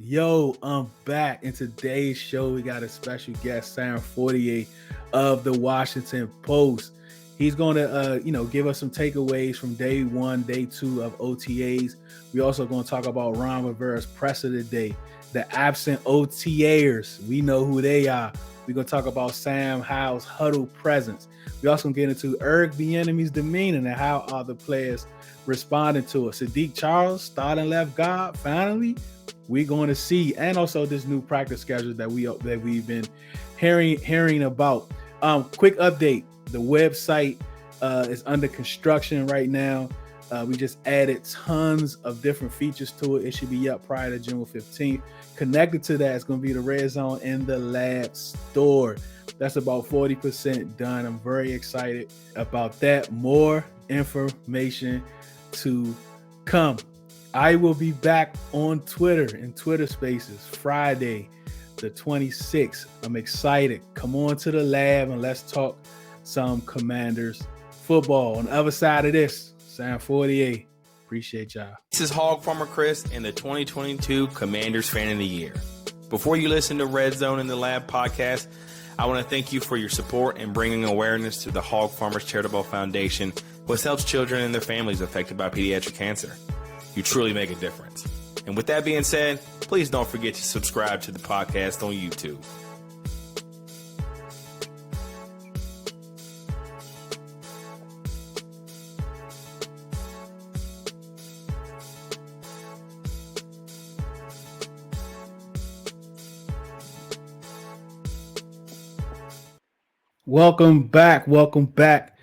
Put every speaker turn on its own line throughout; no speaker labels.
Yo, I'm back. In today's show, we got a special guest, Sam Fortier of the Washington Post. He's going to, give us some takeaways from day one, day two of OTAs. We also going to talk about Ron Rivera's press of the day, the absent OTAers. We know who they are. We're going to talk about Sam Howell's huddle presence. We also going to get into Bieniemy's demeanor and how are the players responding to it. Sadiq Charles, starting left guard, finally. We're going to see, and also this new practice schedule that we've been hearing about. Quick update: the website is under construction right now. We just added tons of different features to it. It should be up prior to June 15th. Connected to that is going to be the Red Zone in the Lab store. That's about 40% done. I'm very excited about that. More information to come. I will be back on Twitter in Twitter Spaces Friday, the 26th. I'm excited. Come on to the lab and let's talk some Commanders football. On the other side of this, Sam Fortier. Appreciate y'all.
This is Hog Farmer Chris and the 2022 Commanders Fan of the Year. Before you listen to Red Zone in the Lab podcast, I want to thank you for your support in bringing awareness to the Hog Farmers Charitable Foundation, which helps children and their families affected by pediatric cancer. You truly make a difference. And with that being said, please don't forget to subscribe to the podcast on YouTube.
Welcome back.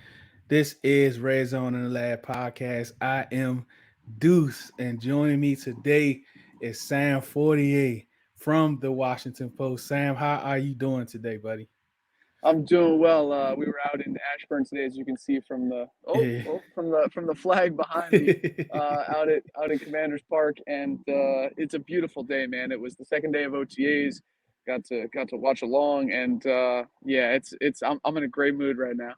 This is Red Zone in the Lab podcast. I am Deuce, and joining me today is Sam Fortier from the Washington Post. Sam, how are you doing today, buddy?
I'm doing well. We were out in Ashburn today, as you can see from the from the flag behind me, out at Commanders Park, and it's a beautiful day, man. It was the second day of OTAs. Got to watch along, and I'm in a great mood right now.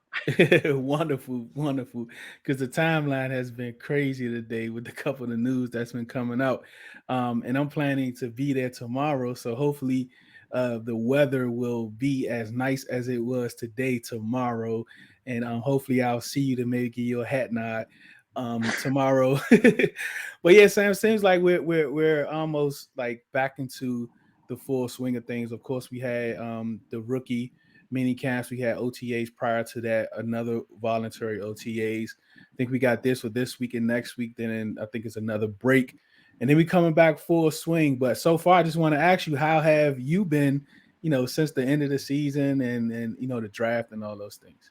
Wonderful, because the timeline has been crazy today with a couple of the news that's been coming out, and I'm planning to be there tomorrow. So hopefully, the weather will be as nice as it was today tomorrow, and hopefully I'll see you to maybe give you a hat nod tomorrow. But yeah, Sam, seems like we're almost like back into the full swing of things. Of course, we had the rookie mini camps. We had OTAs prior to that, another voluntary OTAs. I think we got this for this week and next week. Then I think it's another break. And then we coming back full swing. But so far, I just want to ask you, how have you been, since the end of the season and the draft and all those things?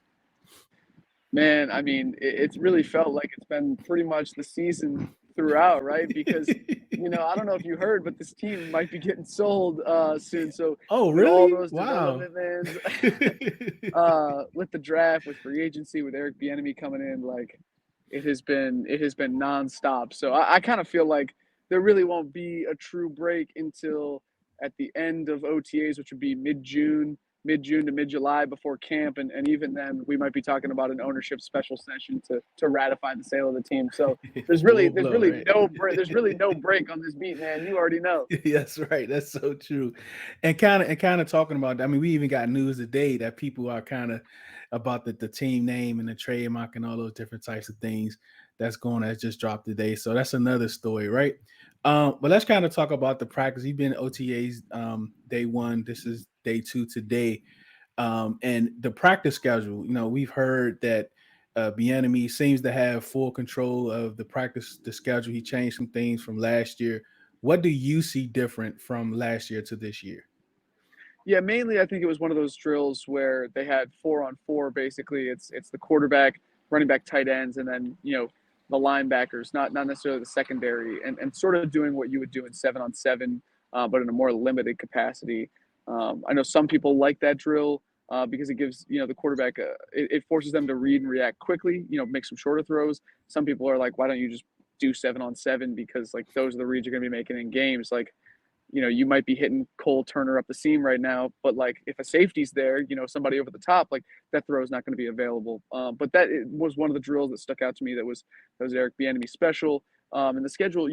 Man, I mean, it's really felt like it's been pretty much the season throughout, right? Because I don't know if you heard, but this team might be getting sold soon. So
really?
All those
Wow.
development with the draft, with free agency, with Bieniemy coming in, like it has been nonstop. So I kind of feel like there really won't be a true break until at the end of OTAs, which would be mid-June to mid-July before camp, and even then we might be talking about an ownership special session to ratify the sale of the team. So there's really no break on this beat, man. You already know.
That's right. That's so true. And kind of talking about, I mean, we even got news today that people are kind of about the team name and the trademark and all those different types of things that's just dropped today. So that's another story, right? But let's kind of talk about the practice. You've been OTAs day one. This is day two today. And the practice schedule, we've heard that Bieniemy seems to have full control of the schedule. He changed some things from last year. What do you see different from last year to this year?
Yeah, mainly I think it was one of those drills where they had 4-on-4. Basically, it's the quarterback, running back, tight ends, and then the linebackers, not necessarily the secondary, and sort of doing what you would do in 7-on-7, but in a more limited capacity. I know some people like that drill because it gives the quarterback it forces them to read and react quickly. Make some shorter throws. Some people are like, why don't you just do 7-on-7, because like those are the reads you're going to be making in games. Like, you might be hitting Cole Turner up the seam right now, but like if a safety's there, somebody over the top, like that throw is not going to be available. But that was one of the drills that stuck out to me. That was Eric Bieniemy special. And the schedule,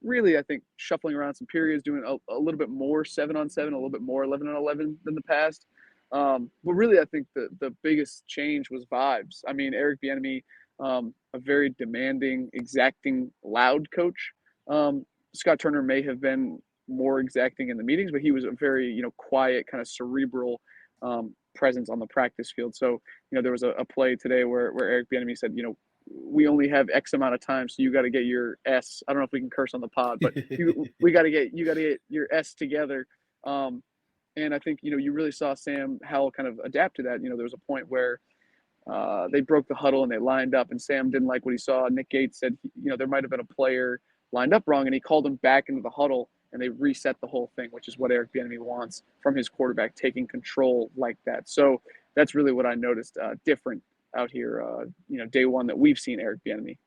really, I think shuffling around some periods, doing a little bit more 7-on-7, a little bit more 11-on-11 than the past. But really, I think the biggest change was vibes. I mean, Eric Bieniemy, a very demanding, exacting, loud coach. Scott Turner may have been more exacting in the meetings, but he was a very, quiet, kind of cerebral presence on the practice field. So, there was a play today where Eric Bieniemy said, we only have X amount of time, so you got to get your S. I don't know if we can curse on the pod, but you got to get your S together. And I think you really saw Sam Howell kind of adapt to that. There was a point where they broke the huddle and they lined up, and Sam didn't like what he saw. Nick Gates said, there might have been a player lined up wrong, and he called him back into the huddle, and they reset the whole thing, which is what Eric Bieniemy wants from his quarterback, taking control like that. So that's really what I noticed different out here, day one that we've seen Eric Bieniemy.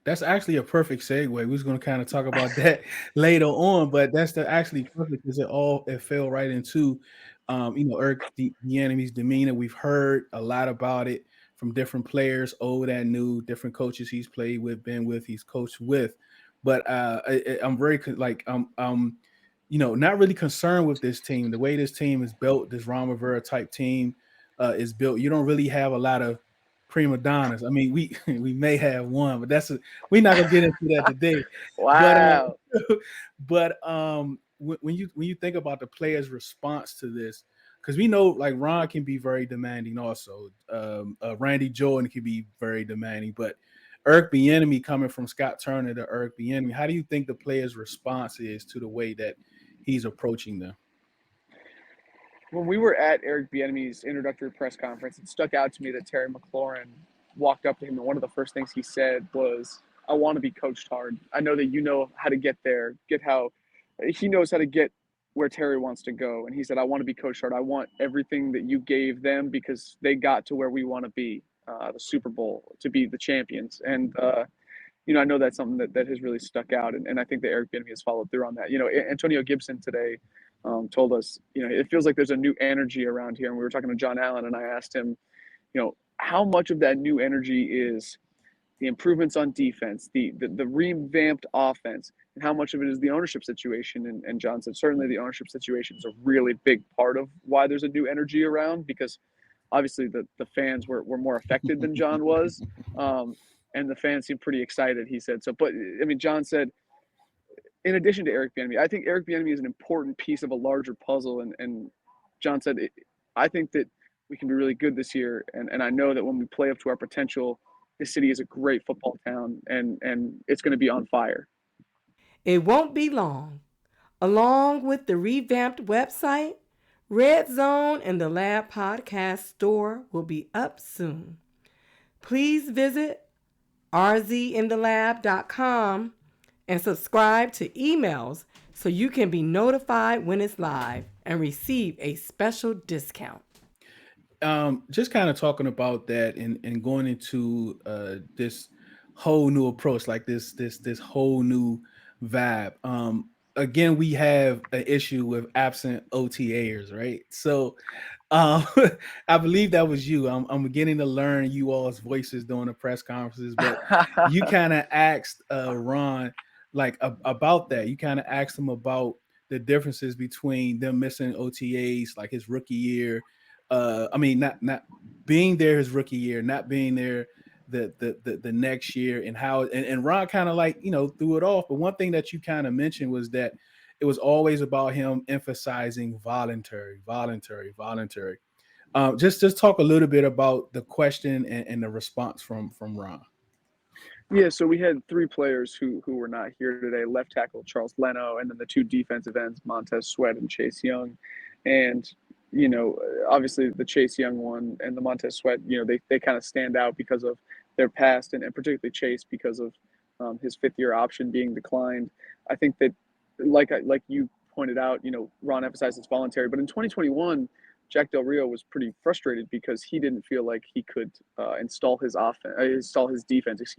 That's actually a perfect segue. We was going to kind of talk about that later on, but that's actually perfect because it fell right into, Eric Bieniemy's demeanor. We've heard a lot about it from different players, old and new, different coaches he's played with, been with, he's coached with. But I'm very not really concerned with this team. The way this team is built, this Ron Rivera type team is built. You don't really have a lot of prima donnas. I mean, we we may have one, but we're not gonna get into that today.
Wow.
But when you think about the players' response to this, because we know like Ron can be very demanding, also Randy Jordan can be very demanding, but Eric Bieniemy coming from Scott Turner to Eric Bieniemy, how do you think the players' response is to the way that he's approaching them?
When we were at Eric Bieniemy's introductory press conference, it stuck out to me that Terry McLaurin walked up to him, and one of the first things he said was, "I want to be coached hard. I know that you know how to get there, get how he knows how to get where Terry wants to go." And he said, "I want to be coached hard. I want everything that you gave them because they got to where we want to be, the Super Bowl, to be the champions." And I know that's something that has really stuck out, and I think that Eric Bieniemy has followed through on that. Antonio Gibson today told us, it feels like there's a new energy around here. And we were talking to John Allen, and I asked him, how much of that new energy is the improvements on defense, the revamped offense, and how much of it is the ownership situation? And John said certainly the ownership situation is a really big part of why there's a new energy around, because obviously the fans were more affected than John was. And the fans seemed pretty excited, he said. So, but I mean, John said, in addition to Eric Bieniemy, I think Eric Bieniemy is an important piece of a larger puzzle. And John said, I think that we can be really good this year. And I know that when we play up to our potential, this city is a great football town, and it's going to be on fire.
It won't be long. Along with the revamped website, Red Zone and the Lab podcast store will be up soon. Please visit rzinthelab.com and subscribe to emails so you can be notified when it's live and receive a special discount.
Just kind of talking about that and going into this whole new approach, like this whole new vibe. Again, we have an issue with absent OTAers, right? So I believe that was you. I'm beginning to learn you all's voices during the press conferences, but you kind of asked Ron about that. You kind of asked him about the differences between them missing OTAs, like his rookie year. I mean, not being there his rookie year, not being there the next year, and how and Ron kind of threw it off. But one thing that you kind of mentioned was that it was always about him emphasizing voluntary. Just talk a little bit about the question and the response from Ron.
Yeah, so we had three players who were not here today: left tackle Charles Leno, and then the two defensive ends, Montez Sweat and Chase Young. And obviously the Chase Young one and the Montez Sweat, they kind of stand out because of their past, and particularly Chase because of his fifth-year option being declined. I think that, like you pointed out, Ron emphasized it's voluntary, but in 2021, Jack Del Rio was pretty frustrated because he didn't feel like he could install his defense,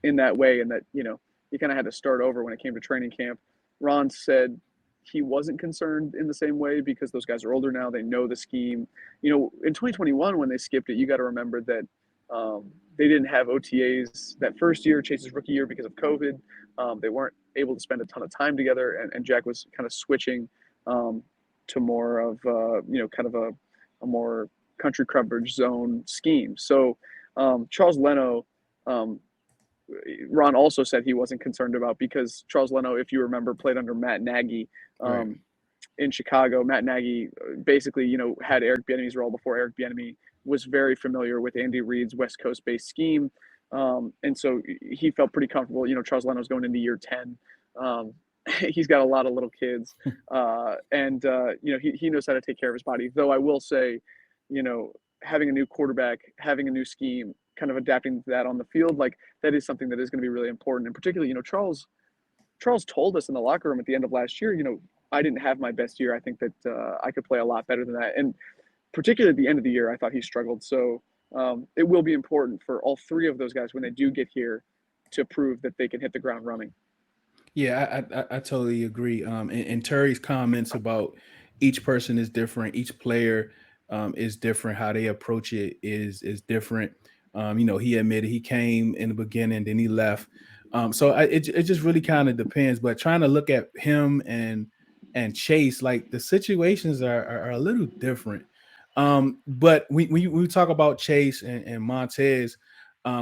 in that way, and that he kind of had to start over when it came to training camp. Ron said he wasn't concerned in the same way because those guys are older now. They know the scheme. In 2021, when they skipped it, you got to remember that They didn't have OTAs that first year, Chase's rookie year, because of COVID. They weren't able to spend a ton of time together, and Jack was kind of switching to more of kind of a more country coverage zone scheme. So Charles Leno, Ron also said he wasn't concerned about, because Charles Leno, if you remember, played under Matt Nagy
Right.
in Chicago. Matt Nagy basically, had Eric Bieniemy's role before Eric Bieniemy was very familiar with Andy Reid's West Coast-based scheme. And so he felt pretty comfortable. Charles Leno's going into year 10. He's got a lot of little kids, and he knows how to take care of his body. Though I will say, having a new quarterback, having a new scheme, kind of adapting to that on the field, like that is something that is going to be really important. And particularly, Charles told us in the locker room at the end of last year, I didn't have my best year. I think that I could play a lot better than that. And particularly at the end of the year, I thought he struggled. So it will be important for all three of those guys when they do get here to prove that they can hit the ground running.
Yeah, I totally agree. And Terry's comments about each person is different, each player is different. How they approach it is different. He admitted he came in the beginning, then he left. So it just really kind of depends. But trying to look at him and Chase, like the situations are a little different. But when we talk about Chase and Montez,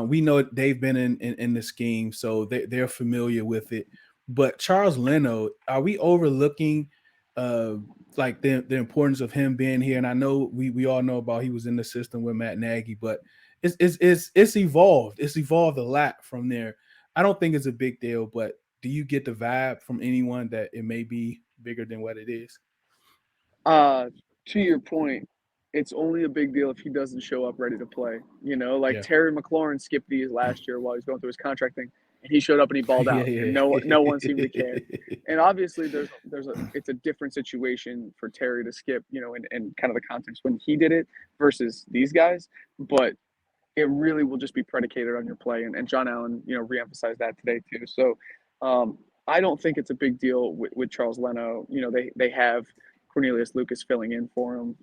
we know they've been in the scheme, so they're familiar with it. But Charles Leno, are we overlooking like the importance of him being here? And I know we all know about he was in the system with Matt Nagy, but it's evolved. It's evolved a lot from there. I don't think it's a big deal, but do you get the vibe from anyone that it may be bigger than what it is?
To your point, it's only a big deal if he doesn't show up ready to play. Like
Yeah.
Terry McLaurin skipped these last year while he was going through his contract thing, and he showed up and he balled out,
Yeah.
and no one seemed to care. And obviously, it's a different situation for Terry to skip, and kind of the context when he did it versus these guys. But it really will just be predicated on your play, and John Allen, reemphasized that today too. So I don't think it's a big deal with Charles Leno. They have Cornelius Lucas filling in for him,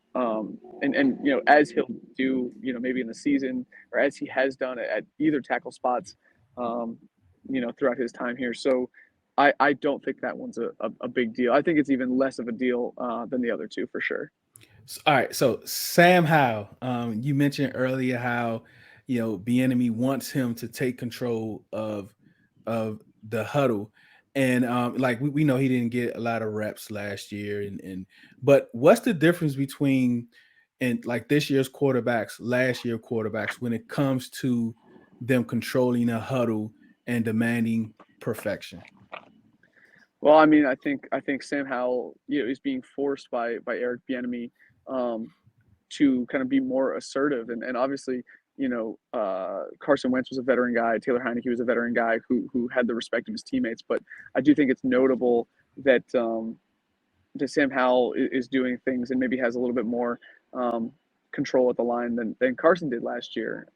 and as he'll do, maybe in the season, or as he has done at either tackle spots, throughout his time here. So I don't think that one's a big deal. I think it's even less of a deal than the other two for sure.
All right, so Sam Howell, you mentioned earlier how Bieniemy wants him to take control of the huddle, and like we know he didn't get a lot of reps last year, and but what's the difference between and like this year's quarterbacks, last year quarterbacks, when it comes to them controlling a huddle and demanding perfection?
Well, I mean, I think Sam Howell, is being forced by Eric Bieniemy to kind of be more assertive, and obviously, Carson Wentz was a veteran guy, Taylor Heineke was a veteran guy who had the respect of his teammates. But I do think it's notable that Sam Howell is doing things and maybe has a little bit more control at the line than Carson did last year.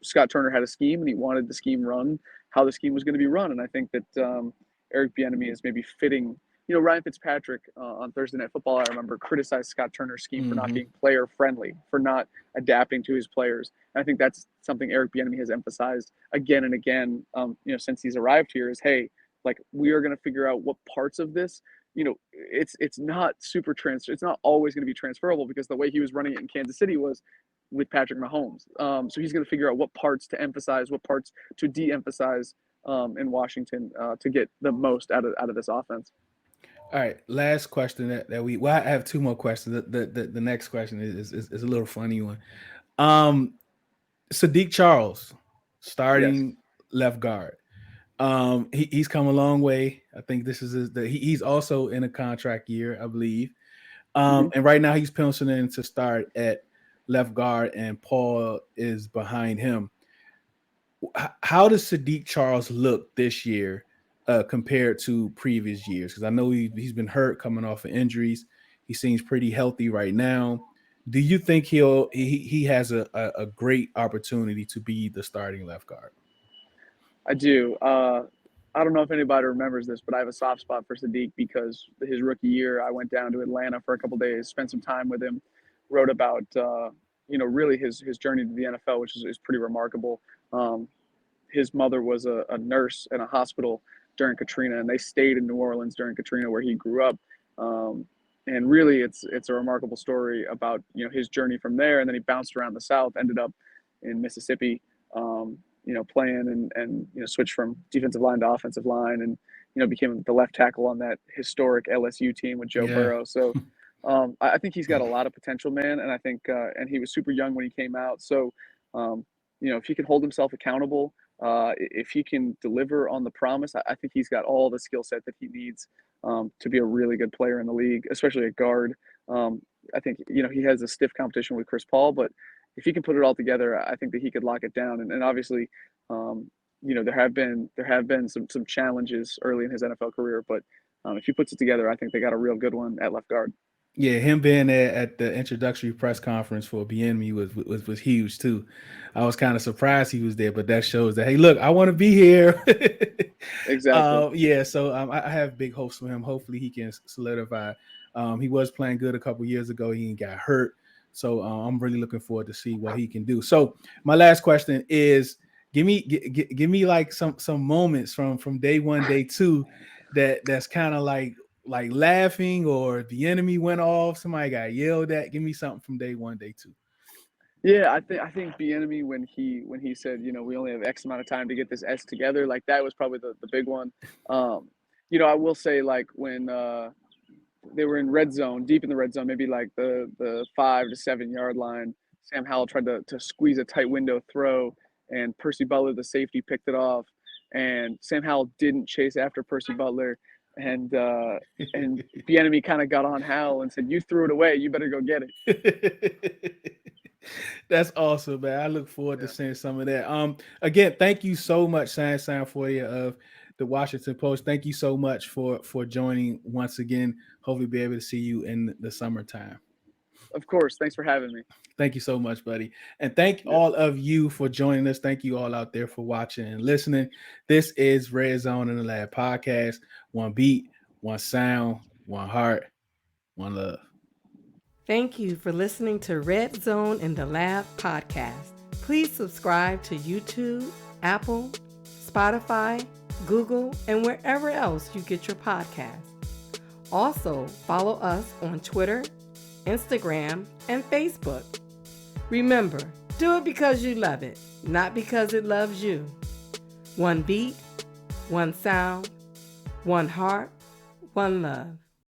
Scott Turner had a scheme, and he wanted the scheme run how the scheme was going to be run, and I think that Eric Bieniemy is maybe fitting. Ryan Fitzpatrick on Thursday Night Football, I remember, criticized Scott Turner's scheme for not being player friendly, for not adapting to his players. And I think that's something Eric Bieniemy has emphasized again and again, since he's arrived here, is, hey, like, we are going to figure out what parts of this, it's not it's not always going to be transferable, because the way he was running it in Kansas City was with Patrick Mahomes. So he's going to figure out what parts to emphasize, what parts to de-emphasize in Washington to get the most out of this offense.
All right, last question that we. Well, I have two more questions. The next question is a little funny one. Sadiq Charles, starting left guard. He's come a long way. I think this is he's also in a contract year, I believe. And right now he's penciling in to start at left guard, and Paul is behind him. How does Sadiq Charles look this year compared to previous years? Because I know he's been hurt, coming off of injuries. He seems pretty healthy right now. Do you think he has a great opportunity to be the starting left guard?
I do. I don't know if anybody remembers this, but I have a soft spot for Sadiq, because his rookie year, I went down to Atlanta for a couple of days, spent some time with him, wrote about really his journey to the NFL, which is pretty remarkable. His mother was a nurse in a hospital during Katrina, and they stayed in New Orleans during Katrina, where he grew up. And really, it's a remarkable story about his journey from there, and then he bounced around the South, ended up in Mississippi, playing and switched from defensive line to offensive line, and became the left tackle on that historic LSU team with Joe
Yeah.
Burrow. So I think he's got a lot of potential, man, and I think and he was super young when he came out. So if he can hold himself accountable, if he can deliver on the promise, I think he's got all the skill set that he needs to be a really good player in the league, especially at guard. I think he has a stiff competition with Chris Paul, but if he can put it all together, I think that he could lock it down. And obviously, there have been some challenges early in his NFL career, but if he puts it together, I think they got a real good one at left guard.
Yeah, him being there at the introductory press conference for Bieniemy was huge too. I was kind of surprised he was there, but that shows that, hey, look, I want to be here.
Exactly.
So I have big hopes for him. Hopefully he can solidify. He was playing good a couple years ago. He got hurt. So I'm really looking forward to see what he can do. So my last question is, give me like some moments from day one, day two, that's kind of like laughing, or the enemy went off, somebody got yelled at. Give me something from day one, day two.
Yeah, I think Bieniemy, when he said, we only have X amount of time to get this S together, like that was probably the big one. I will say, like, when they were in red zone, deep in the red zone, maybe like the 5 to 7 yard line, Sam Howell tried to squeeze a tight window throw, and Percy Butler, the safety, picked it off, and Sam Howell didn't chase after Percy Butler, and Bieniemy kind of got on Howell and said, "You threw it away. You better go get it."
That's awesome, man. I look forward to seeing some of that. Again, thank you so much, Sam Fortier of the Washington Post. Thank you so much for joining once again. Hopefully be able to see you in the summertime.
Of course. Thanks for having me.
Thank you so much, buddy. And thank all of you for joining us. Thank you all out there for watching and listening. This is Red Zone in the Lab podcast. One beat, one sound, one heart, one love.
Thank you for listening to Red Zone in the Lab podcast. Please subscribe to YouTube, Apple, Spotify, Google, and wherever else you get your podcasts. Also, follow us on Twitter, Instagram, and Facebook. Remember, do it because you love it, not because it loves you. One beat, one sound, one heart, one love.